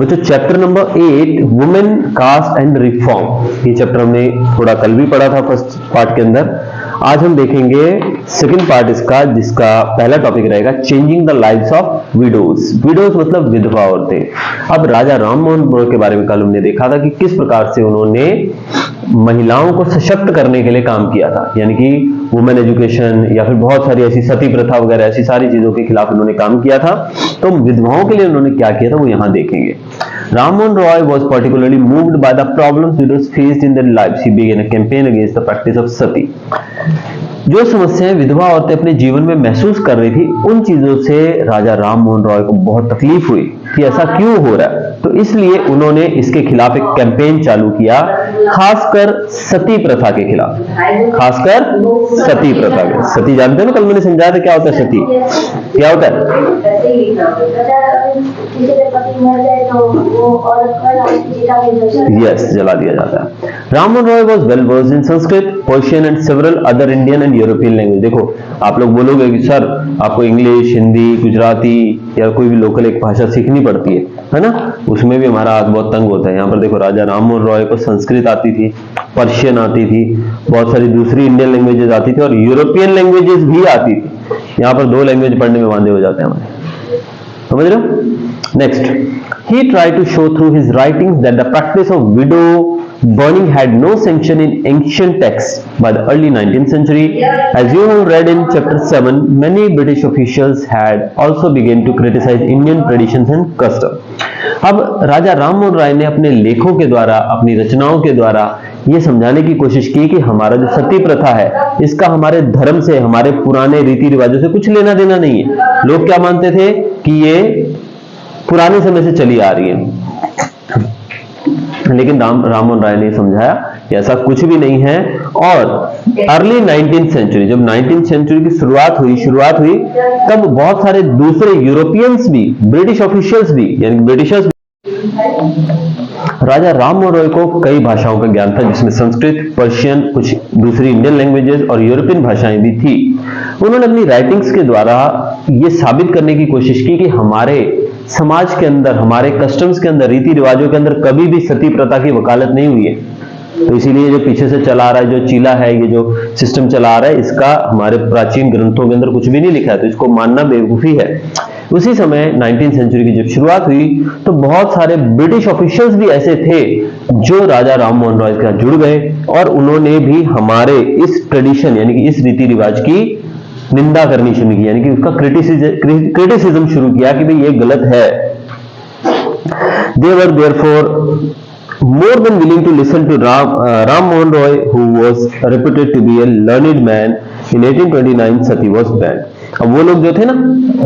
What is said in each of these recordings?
बच्चों chapter number 8 women caste and reform, ये chapter हमने थोड़ा कल भी पढ़ा था फर्स्ट पार्ट के अंदर। आज हम देखेंगे सेकंड पार्ट इसका, जिसका पहला टॉपिक रहेगा changing the lives of widows. Widows मतलब विधवा औरतें। अब राजा राम मोहन रॉय के बारे में कल हमने देखा था कि किस प्रकार से उन्होंने महिलाओं को सशक्त करने के लिए काम किया था, यानी कि वुमेन एजुकेशन या फिर बहुत सारी ऐसी सती प्रथा वगैरह ऐसी सारी चीजों के खिलाफ उन्होंने काम किया था। तो विधवाओं के लिए उन्होंने क्या किया था वो यहां देखेंगे। Rammohn Roy was particularly moved by the problems widows faced in their lives. He began a campaign against the practice of sati. जो समस्याएं विधवा औरतें अपने जीवन में महसूस कर रही थी, उन चीजों से राजा राम मोहन रॉय को बहुत तकलीफ हुई कि ऐसा क्यों हो रहा है। तो इसलिए उन्होंने इसके खिलाफ एक कैंपेन चालू किया, खासकर सती प्रथा के खिलाफ। खासकर सती प्रथा के, सती जानते हो ना, कल मैंने समझाया था क्या होता है सती, क्या होता है। यस, जला दिया जाता है। Rammohan Roy was well versed in Sanskrit, Persian and several other Indian and European language. देखो आप लोग बोलोगे कि सर आपको इंग्लिश, हिंदी, गुजराती या कोई भी लोकल एक भाषा सीखनी पड़ती है ना, उसमें भी हमारा हाथ बहुत तंग होता है। यहाँ पर देखो राजा राममोहन रॉय को संस्कृत आती थी, पर्शियन आती थी, बहुत सारी दूसरी इंडियन लैंग्वेजेस आती थी और यूरोपियन लैंग्वेजेस भी आती थी। यहाँ पर 2 लैंग्वेज पढ़ने में वांदे हो जाते हैं हमारे, समझ रहे हो। Next, he tried to show through his writings that the practice of widow burning had no sanction in ancient texts. By the early 19th century, as you have read in chapter 7, many British officials had also begun to criticize Indian traditions and customs. अब राजा राममोहन राय ने अपने लेखों के द्वारा, अपनी रचनाओं के द्वारा ये समझाने की कोशिश की कि हमारा जो सती प्रथा है, इसका हमारे धर्म से, हमारे पुराने रीति रिवाजों से कुछ लेना देना नहीं है। लोग क्या मानते थे कि ये पुराने समय से चली आ रही है, लेकिन राममोहन राय ने समझाया कि ऐसा कुछ भी नहीं है। और अर्ली 19th सेंचुरी, जब 19th सेंचुरी की शुरुआत हुई तब बहुत सारे दूसरे यूरोपियंस भी, ब्रिटिश ऑफिशियल्स भी, यानी ब्रिटिशर्स भी, राजा राममोहन रॉय को कई भाषाओं का ज्ञान था, जिसमें संस्कृत, पर्शियन, कुछ दूसरी इंडियन लैंग्वेजेस और यूरोपियन भाषाएं भी थी। उन्होंने अपनी राइटिंग्स के द्वारा ये साबित करने की कोशिश की कि हमारे समाज के अंदर, हमारे कस्टम्स के अंदर, रीति रिवाजों के अंदर कभी भी सती प्रथा की वकालत नहीं हुई है। तो इसीलिए जो पीछे से चला आ रहा है, जो चीला है, ये जो सिस्टम चला आ रहा है, इसका हमारे प्राचीन ग्रंथों के अंदर कुछ भी नहीं लिखा है, तो इसको मानना बेवकूफी है। उसी समय 19th सेंचुरी की जब शुरुआत हुई तो बहुत सारे ब्रिटिश ऑफिशियल्स भी ऐसे थे जो राजा राममोहन रॉय के साथ जुड़ गए और उन्होंने भी हमारे इस ट्रेडिशन, यानी कि इस रीति रिवाज की निंदा करनी शुरू की, यानी कि उसका क्रिटिसिज्म शुरू किया कि भाई ये गलत है। They were therefore more than willing to listen to Ram Mohan Roy, who was reputed to be a learned man. In 1829 Sati was banned. अब वो लोग जो थे ना,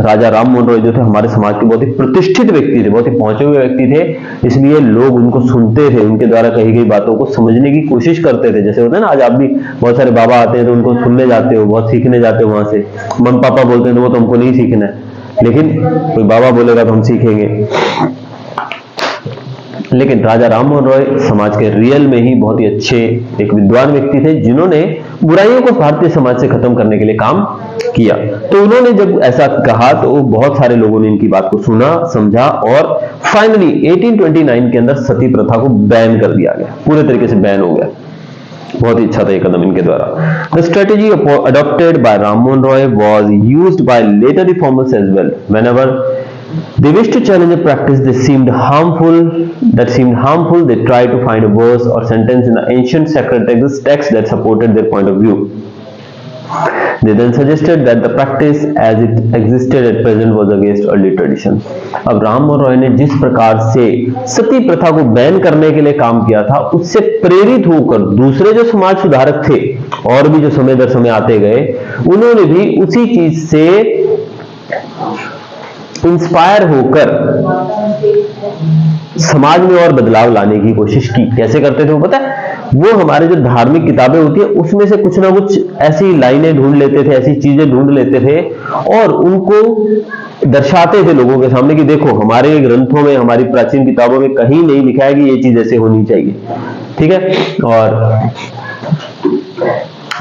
राजा राम मोहन रॉय जो थे, हमारे समाज के बहुत ही प्रतिष्ठित व्यक्ति थे, बहुत ही पहुंचे हुए व्यक्ति थे, इसलिए लोग उनको सुनते थे, उनके द्वारा कही गई बातों को समझने की कोशिश करते थे। जैसे होता है ना, आज आप भी बहुत सारे बाबा आते हैं तो उनको सुनने जाते हो, बहुत सीखने जाते हो वहां से। मम्मी पापा बोलते हैं तो वो तो हमको नहीं सीखना है, लेकिन कोई बाबा बोलेगा तो हम सीखेंगे। लेकिन राजा राममोहन रॉय समाज के रियल में ही बहुत ही अच्छे एक विद्वान व्यक्ति थे, जिन्होंने बुराइयों को भारतीय समाज से खत्म करने के लिए काम किया। तो उन्होंने जब ऐसा कहा तो बहुत सारे लोगों ने इनकी बात को सुना, समझा और फाइनली 1829 के अंदर सती प्रथा को बैन कर दिया गया, पूरे तरीके से बैन हो गया। बहुत ही अच्छा था ये कदम इनके द्वारा। The strategy adopted by Rammohn Roy was used by later reformers as well. Whenever they wished to challenge a practice that seemed harmful, they tried to find a verse or sentence in the ancient sacred texts that supported their point of view. They then suggested that the practice as it existed at present was against early tradition. अब राममोहन रॉय ने जिस प्रकार से सती प्रथा को ban करने के लिए काम किया था, उससे प्रेरित होकर दूसरे जो समाज सुधारक थे और भी जो समय दर समय आते गए, उन्होंने भी उसी चीज से इंस्पायर होकर समाज में और बदलाव लाने की कोशिश की। कैसे करते थे वो पता है? वो हमारे जो धार्मिक किताबें होती है उसमें से कुछ ना कुछ ऐसी लाइनें ढूंढ लेते थे, ऐसी चीजें ढूंढ लेते थे और उनको दर्शाते थे लोगों के सामने कि देखो हमारे ग्रंथों में, हमारी प्राचीन किताबों में कहीं नहीं लिखा है कि ये चीज ऐसे होनी चाहिए। ठीक है, और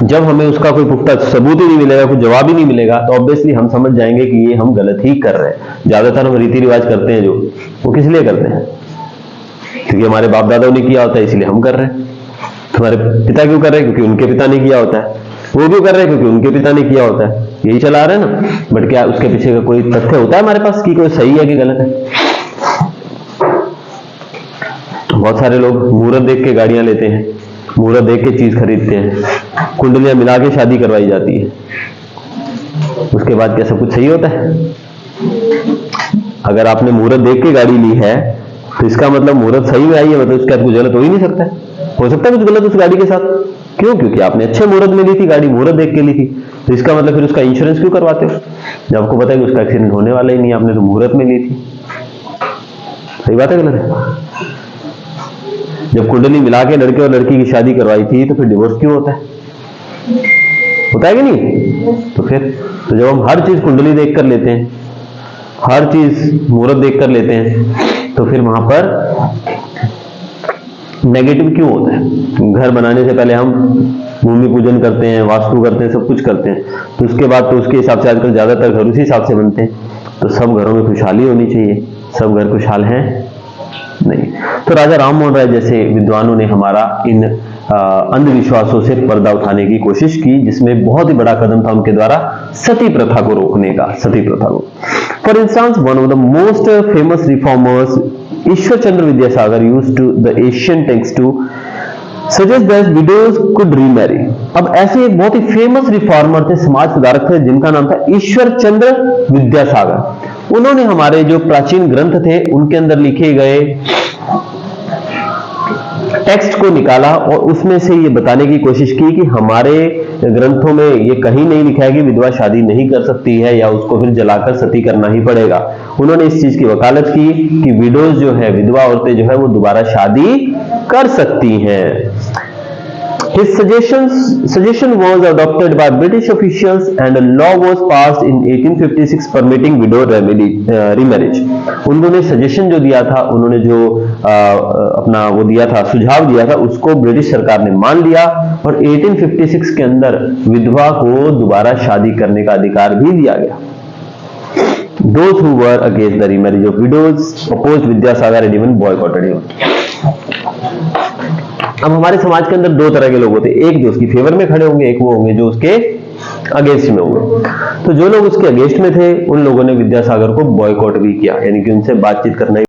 जब हमें उसका कोई पुख्ता सबूत ही नहीं मिलेगा, कोई जवाब ही नहीं मिलेगा, तो ऑब्वियसली हम समझ जाएंगे कि ये हम गलत ही कर रहे हैं। ज्यादातर हम रीति रिवाज करते हैं जो, वो किस लिए करते हैं? क्योंकि हमारे बाप दादाओं ने किया होता है इसलिए हम कर रहे हैं। तुम्हारे पिता क्यों कर रहे हैं? क्योंकि उनके पिता ने किया होता है। वो क्यों कर रहे हैं? क्योंकि उनके पिता ने किया होता है। यही चला रहे हैं ना। बट क्या उसके पीछे का कोई तथ्य होता है हमारे पास कि कोई सही है कि गलत है? बहुत सारे लोग मुहूर्त देख के गाड़ियां लेते हैं, मुहूर्त देख के चीज खरीदते हैं, कुंडलियां मिला के शादी करवाई जाती है। उसके बाद क्या सब कुछ सही होता है? अगर आपने मुहूर्त देख के गाड़ी ली है तो इसका मतलब मुहूर्त सही में आई है, मतलब उसके बाद कुछ गलत हो ही नहीं सकता है। हो सकता है कुछ गलत उस गाड़ी के साथ? क्यों? क्योंकि आपने अच्छे मुहूर्त में ली थी गाड़ी, मुहूर्त देख के ली थी। तो इसका मतलब फिर उसका इंश्योरेंस क्यों करवाते हो जब आपको पता है कि उसका एक्सीडेंट होने वाला ही नहीं, आपने तो मुहूर्त में ली थी। सही बात है गलत है? जब कुंडली मिला के लड़के और लड़की की शादी करवाई थी तो फिर डिवोर्स क्यों होता है? होता है कि नहीं? तो फिर तो जब हम हर चीज कुंडली देख कर लेते हैं, हर चीज मुहूर्त देख कर लेते हैं, तो फिर वहां पर नेगेटिव क्यों होता है? घर बनाने से पहले हम भूमि पूजन करते हैं, वास्तु करते हैं, सब कुछ करते हैं, तो उसके बाद तो उसके हिसाब से आजकल ज्यादातर घर उसी हिसाब से बनते हैं। तो सब घरों में खुशहाली होनी चाहिए। सब घर खुशहाल हैं? नहीं। तो राजा राम मोहन राय जैसे विद्वानों ने हमारा इन अंधविश्वासों से पर्दा उठाने की कोशिश की, जिसमें बहुत ही बड़ा कदम था उनके द्वारा सती प्रथा को रोकने का। सती प्रथा को, for instance, one of the most famous reformers Ishwar Chandra Vidyasagar used to the Asian text to suggest that widows could remarry. अब ऐसे एक बहुत ही फेमस रिफॉर्मर थे, समाज सुधारक थे, जिनका नाम था ईश्वर चंद्र विद्यासागर। उन्होंने हमारे जो प्राचीन ग्रंथ थे उनके अंदर लिखे गए टेक्स्ट को निकाला और उसमें से ये बताने की कोशिश की कि हमारे ग्रंथों में ये कहीं नहीं लिखा है कि विधवा शादी नहीं कर सकती है या उसको फिर जलाकर सती करना ही पड़ेगा। उन्होंने इस चीज की वकालत की कि विडोज जो है, विधवा औरतें जो है वो दोबारा शादी कर सकती हैं। His suggestion was adopted by British officials and a law was passed in 1856 permitting widow remarriage. उन्होंने सजेशन जो दिया था, उन्होंने जो अपना वो दिया था, सुझाव दिया था, उसको ब्रिटिश सरकार ने मान लिया और 1856 के अंदर विधवा को दोबारा शादी करने का अधिकार भी दिया गया। Those who were against the remarriage of widows opposed Vidyasagar and even boycotted him. अब हमारे समाज के अंदर दो तरह के लोग होते हैं, एक जो उसकी फेवर में खड़े होंगे, एक वो होंगे जो उसके अगेंस्ट में होंगे। तो जो लोग उसके अगेंस्ट में थे उन लोगों ने विद्यासागर को बॉयकॉट भी किया, यानी कि उनसे बातचीत करना